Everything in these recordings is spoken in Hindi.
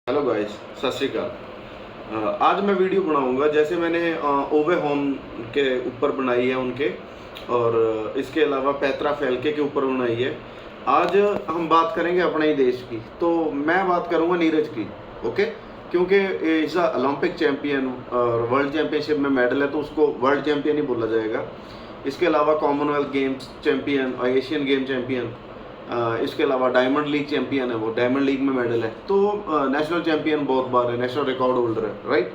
हेलो गाइस, सत श्री अकाल। आज मैं वीडियो बनाऊंगा जैसे मैंने ओवे होम के ऊपर बनाई है उनके, और इसके अलावा पैत्रा फैल्के के ऊपर बनाई है। आज हम बात करेंगे अपने ही देश की, तो मैं बात करूंगा नीरज की। ओके, क्योंकि इज अ ओलंपिक चैंपियन और वर्ल्ड चैंपियनशिप में मेडल है तो उसको वर्ल्ड चैंपियन ही बोला जाएगा। इसके अलावा कॉमनवेल्थ गेम्स चैंपियन और एशियन गेम चैंपियन, इसके अलावा डायमंड लीग चैंपियन है, वो डायमंड लीग में मेडल है, तो नेशनल चैंपियन बहुत बार है, नेशनल रिकॉर्ड होल्डर है, राइट।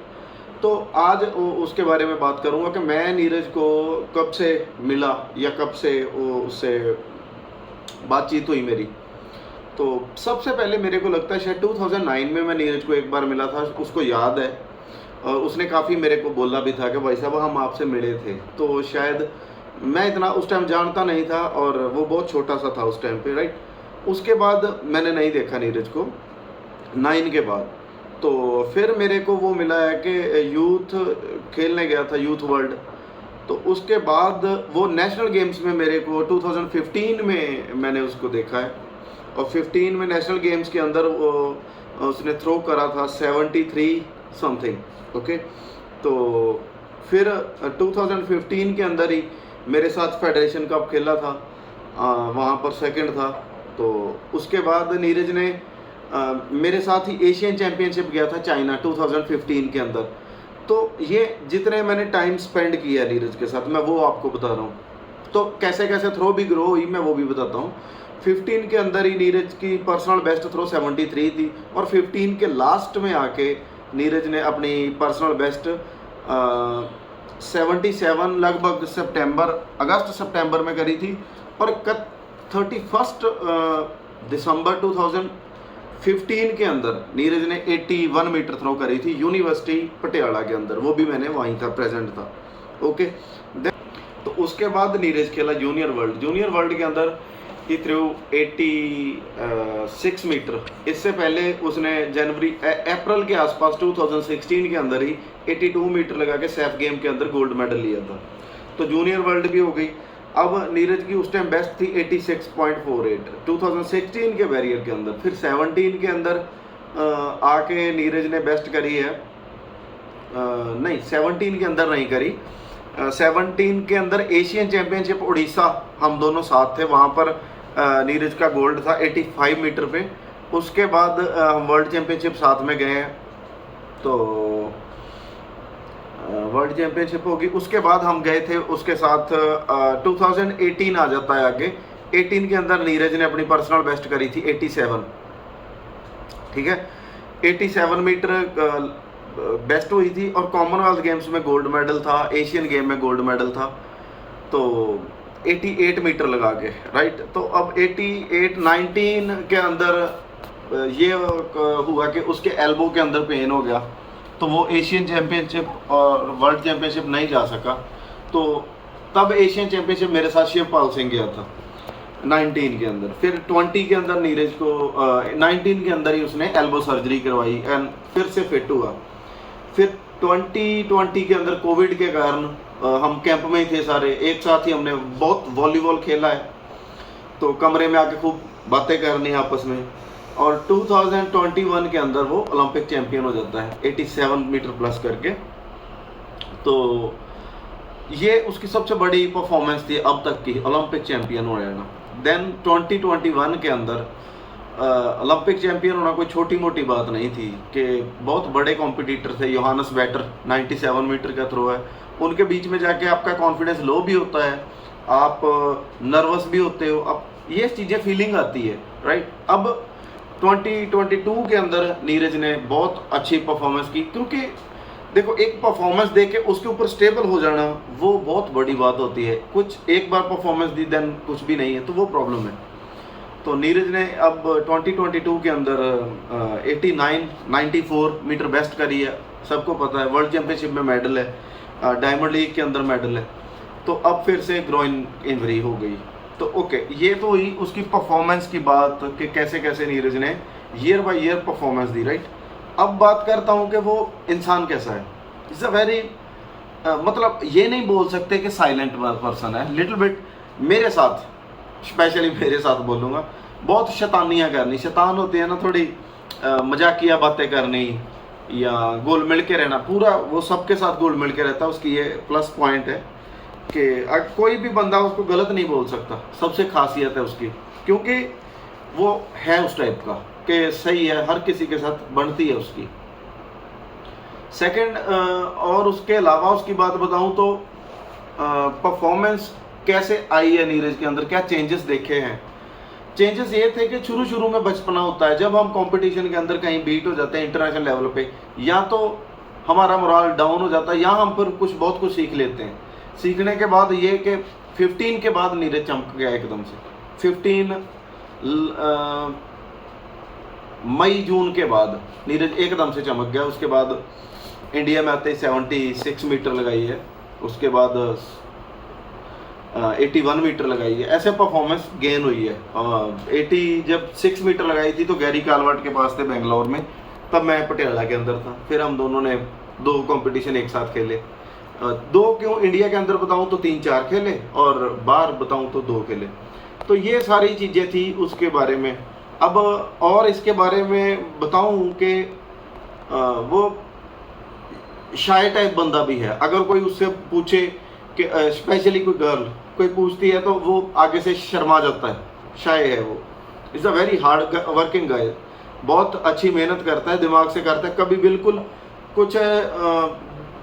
तो आज उसके बारे में बात करूंगा कि मैं नीरज को कब से मिला या कब से उससे बातचीत हुई मेरी। तो सबसे पहले मेरे को लगता है शायद 2009 में मैं नीरज को एक बार मिला था, उसको याद है। और उसने काफ़ी मेरे को बोला भी था कि भाई साहब हम आपसे मिले थे। तो शायद मैं इतना उस टाइम जानता नहीं था और वो बहुत छोटा सा था उस टाइम पे, राइट। उसके बाद मैंने नहीं देखा नीरज को 9 के बाद। तो फिर मेरे को वो मिला है कि यूथ खेलने गया था, यूथ वर्ल्ड। तो उसके बाद वो नेशनल गेम्स में मेरे को 2015 में मैंने उसको देखा है, और 15 में नेशनल गेम्स के अंदर वो उसने थ्रो करा था 73 समथिंग। ओके, तो फिर 2015 के अंदर ही मेरे साथ फेडरेशन कप खेला था, वहाँ पर सेकंड था। तो उसके बाद नीरज ने मेरे साथ ही एशियन चैम्पियनशिप गया था चाइना 2015 के अंदर। तो ये जितने मैंने टाइम स्पेंड किया नीरज के साथ, मैं वो आपको बता रहा हूँ। तो कैसे कैसे थ्रो भी ग्रो हुई मैं वो भी बताता हूँ। 15 के अंदर ही नीरज की पर्सनल बेस्ट थ्रो 73 थी, और 15 के लास्ट में आके नीरज ने अपनी पर्सनल बेस्ट 77 लगभग अगस्त सितंबर में करी थी। और 31 दिसंबर 2015 के अंदर नीरज ने 81 मीटर थ्रो करी थी यूनिवर्सिटी पटियाला के अंदर, वो भी मैंने वहीं था, प्रेजेंट था। ओके, तो उसके बाद नीरज खेला जूनियर वर्ल्ड के अंदर ही थ्रू 86 मीटर। इससे पहले उसने अप्रैल के आसपास 2016 के अंदर ही 82 मीटर लगा के सैफ गेम के अंदर गोल्ड मेडल लिया था। तो जूनियर वर्ल्ड भी हो गई। अब नीरज की उस टाइम बेस्ट थी 86.48 2016 के बैरियर के अंदर। फिर 17 के अंदर आके नीरज ने बेस्ट करी है, नहीं 17 के अंदर नहीं करी, 17 के अंदर एशियन चैंपियनशिप उड़ीसा हम दोनों साथ थे, वहाँ पर नीरज का गोल्ड था 85 मीटर पे। उसके बाद हम वर्ल्ड चैंपियनशिप साथ में गए हैं, तो वर्ल्ड चैंपियनशिप होगी। उसके बाद हम गए थे उसके साथ 2018 आ जाता है आगे। 18 के अंदर नीरज ने अपनी पर्सनल बेस्ट करी थी 87, ठीक है, 87 मीटर बेस्ट हुई थी। और कॉमनवेल्थ गेम्स में गोल्ड मेडल था, एशियन गेम में गोल्ड मेडल था, तो 88 मीटर लगा के, राइट। तो अब 19 के अंदर ये हुआ कि उसके एल्बो के अंदर पेन हो गया, तो वो एशियन चैंपियनशिप और वर्ल्ड चैंपियनशिप नहीं जा सका। तो तब एशियन चैंपियनशिप मेरे साथ शिवपाल सिंह गया था 19 के अंदर। फिर 20 के अंदर नीरज को 19 के अंदर ही उसने एल्बो सर्जरी करवाई एंड फिर से फिट हुआ। फिर 2020 के अंदर कोविड के कारण हम कैंप में ही थे सारे, एक साथ ही हमने बहुत वॉलीबॉल खेला है, तो कमरे में आके खूब बातें करनी है आपस में। और 2021 के अंदर वो ओलंपिक चैंपियन हो जाता है 87 मीटर प्लस करके। तो ये उसकी सबसे बड़ी परफॉर्मेंस थी अब तक की, ओलंपिक चैंपियन हो जाना। देन 2021 के अंदर ओलंपिक चैंपियन होना कोई छोटी मोटी बात नहीं थी, कि बहुत बड़े कॉम्पिटिटर थे। योहानस बैटर 97 मीटर का थ्रो है, उनके बीच में जाके आपका कॉन्फिडेंस लो भी होता है, आप नर्वस भी होते हो, अब ये चीज़ें फीलिंग आती है, राइट। अब 2022 के अंदर नीरज ने बहुत अच्छी परफॉर्मेंस की, क्योंकि देखो एक परफॉर्मेंस दे के उसके ऊपर स्टेबल हो जाना वो बहुत बड़ी बात होती है। कुछ एक बार परफॉर्मेंस दी देन कुछ भी नहीं है, तो वो प्रॉब्लम है। तो नीरज ने अब 2022 के अंदर 94 मीटर बेस्ट करी है, सबको पता है। वर्ल्ड चैंपियनशिप में मेडल है, डायमंड लीग के अंदर मेडल है। तो अब फिर से ग्रोइन इंजरी हो गई। तो ओके, ये तो हुई उसकी परफॉर्मेंस की बात कि कैसे कैसे नीरज ने year by year performance the, right. अब बात करता हूँ कि वो इंसान कैसा है। इट्स अ वेरी मतलब ये नहीं बोल सकते कि साइलेंट पर्सन है, लिटिल बिट मेरे साथ, स्पेशली मेरे साथ बोलूँगा, बहुत शैतानियाँ करनी। शैतान होते हैं ना थोड़ी मजाकिया बातें करनी या गोल मिल के रहना, पूरा वो सबके साथ गोल मिल के रहता है। उसकी ये प्लस पॉइंट है कि कोई भी बंदा उसको गलत नहीं बोल सकता, सबसे खासियत है उसकी, क्योंकि वो है उस टाइप का कि सही है, हर किसी के साथ बनती है उसकी। सेकंड, और उसके अलावा उसकी बात बताऊं तो परफॉर्मेंस कैसे आई है नीरज के अंदर, क्या चेंजेस देखे हैं। चेंजेस ये थे कि शुरू शुरू में बचपना होता है, जब हम कंपटीशन के अंदर कहीं बीट हो जाते हैं इंटरनेशनल लेवल पे, या तो हमारा मोराल डाउन हो जाता है या हम फिर बहुत कुछ सीख लेते हैं। सीखने के बाद ये कि 15 के बाद नीरज चमक गया एकदम से। 15 मई जून के बाद नीरज एकदम से चमक गया। उसके बाद इंडिया में आते ही 76 मीटर लगाई है, उसके बाद 81 मीटर लगाई है, ऐसे परफॉर्मेंस गेन हुई है। 86 मीटर लगाई थी तो गैरी कालवर्ट के पास थे बेंगलोर में, तब मैं पटियाला के अंदर था। फिर हम दोनों ने 2 कंपटीशन एक साथ खेले। 2 क्यों इंडिया के अंदर बताऊं तो 3-4 खेले, और बाहर बताऊं तो 2 खेले। तो ये सारी चीज़ें थी उसके बारे में। अब और इसके बारे में बताऊं कि वो शाय टाइप बंदा भी है। अगर कोई उससे पूछे कि स्पेशली कोई गर्ल कोई पूछती है तो वो आगे से शर्मा जाता है, शाय है वो। Is a very hard working गाय, बहुत अच्छी मेहनत करता है, दिमाग से करता है। कभी बिल्कुल कुछ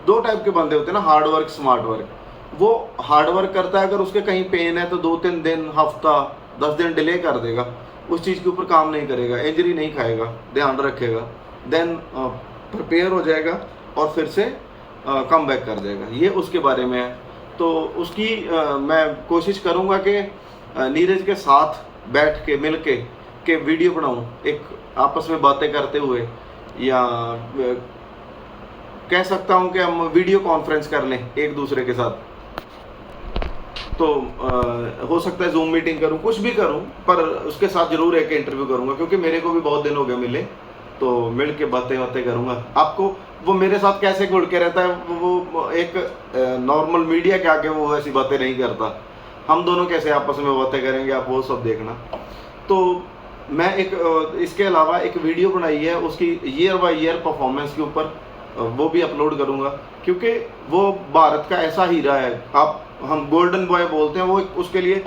2 टाइप के बंदे होते हैं ना, हार्ड वर्क स्मार्ट वर्क। वो हार्ड वर्क करता है, अगर उसके कहीं पेन है तो 2-3 दिन, हफ्ता, 10 दिन डिले कर देगा, उस चीज़ के ऊपर काम नहीं करेगा, इंजरी नहीं खाएगा, ध्यान रखेगा, देन प्रिपेयर हो जाएगा और फिर से कम बैक कर जाएगा। ये उसके बारे में है। तो उसकी मैं कोशिश करूँगा कि नीरज के साथ बैठ के मिल के वीडियो बनाऊँ, एक आपस में बातें करते हुए, या कह सकता हूँ कि हम वीडियो कॉन्फ्रेंस कर लें एक दूसरे के साथ। तो हो सकता है जूम मीटिंग करूँ, कुछ भी करूँ, पर उसके साथ जरूर एक इंटरव्यू करूँगा, क्योंकि मेरे को भी बहुत दिन हो गए मिले। तो मिल के बातें करूँगा। आपको वो मेरे साथ कैसे घुल के रहता है, वो एक नॉर्मल मीडिया के आगे वो ऐसी बातें नहीं करता। हम दोनों कैसे आपस में बातें करेंगे, आप वो सब देखना। तो मैं एक इसके अलावा एक वीडियो बनाई है उसकी ईयर बाय ईयर परफॉर्मेंस के ऊपर, वो भी अपलोड करूँगा, क्योंकि वो भारत का ऐसा हीरा है। हम गोल्डन बॉय बोलते हैं, वो उसके लिए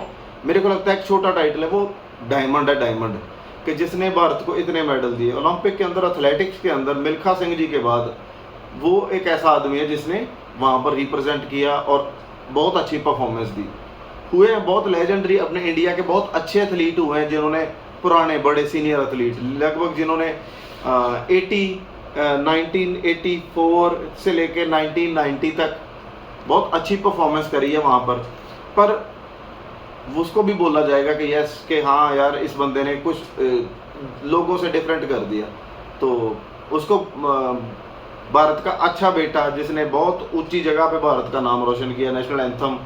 मेरे को लगता है एक छोटा टाइटल है, वो डायमंड है, डायमंड, कि जिसने भारत को इतने मेडल दिए। ओलंपिक के अंदर, एथलेटिक्स के अंदर मिल्खा सिंह जी के बाद वो एक ऐसा आदमी है जिसने वहाँ पर रिप्रेजेंट किया और बहुत अच्छी परफॉर्मेंस दी। हुए हैं बहुत लेजेंडरी, अपने इंडिया के बहुत अच्छे एथलीट हुए हैं, जिन्होंने पुराने बड़े सीनियर एथलीट लगभग जिन्होंने 1984 से लेकर 1990 तक बहुत अच्छी परफॉर्मेंस करी है वहाँ पर उसको भी बोला जाएगा कि यस, कि हाँ यार इस बंदे ने कुछ लोगों से डिफरेंट कर दिया। तो उसको भारत का अच्छा बेटा, जिसने बहुत ऊंची जगह पे भारत का नाम रोशन किया, नेशनल एंथम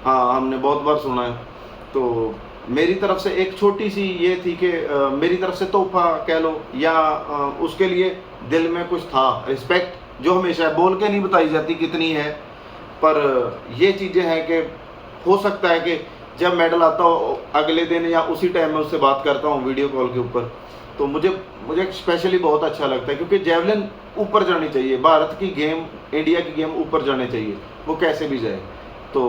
हाँ हमने बहुत बार सुना है। तो मेरी तरफ से एक छोटी सी ये थी कि मेरी तरफ से तोहफा कह लो, या उसके लिए दिल में कुछ था, रिस्पेक्ट जो हमेशा बोल के नहीं बताई जाती कितनी है, पर ये चीज़ें हैं कि हो सकता है कि जब मेडल आता हो अगले दिन या उसी टाइम में उससे बात करता हूँ वीडियो कॉल के ऊपर, तो मुझे स्पेशली बहुत अच्छा लगता है, क्योंकि जेवलिन ऊपर जानी चाहिए, भारत की गेम, इंडिया की गेम ऊपर जाने चाहिए, वो कैसे भी जाए। तो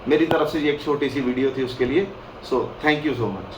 मेरी तरफ से ये एक छोटी सी वीडियो थी उसके लिए। So thank you so much.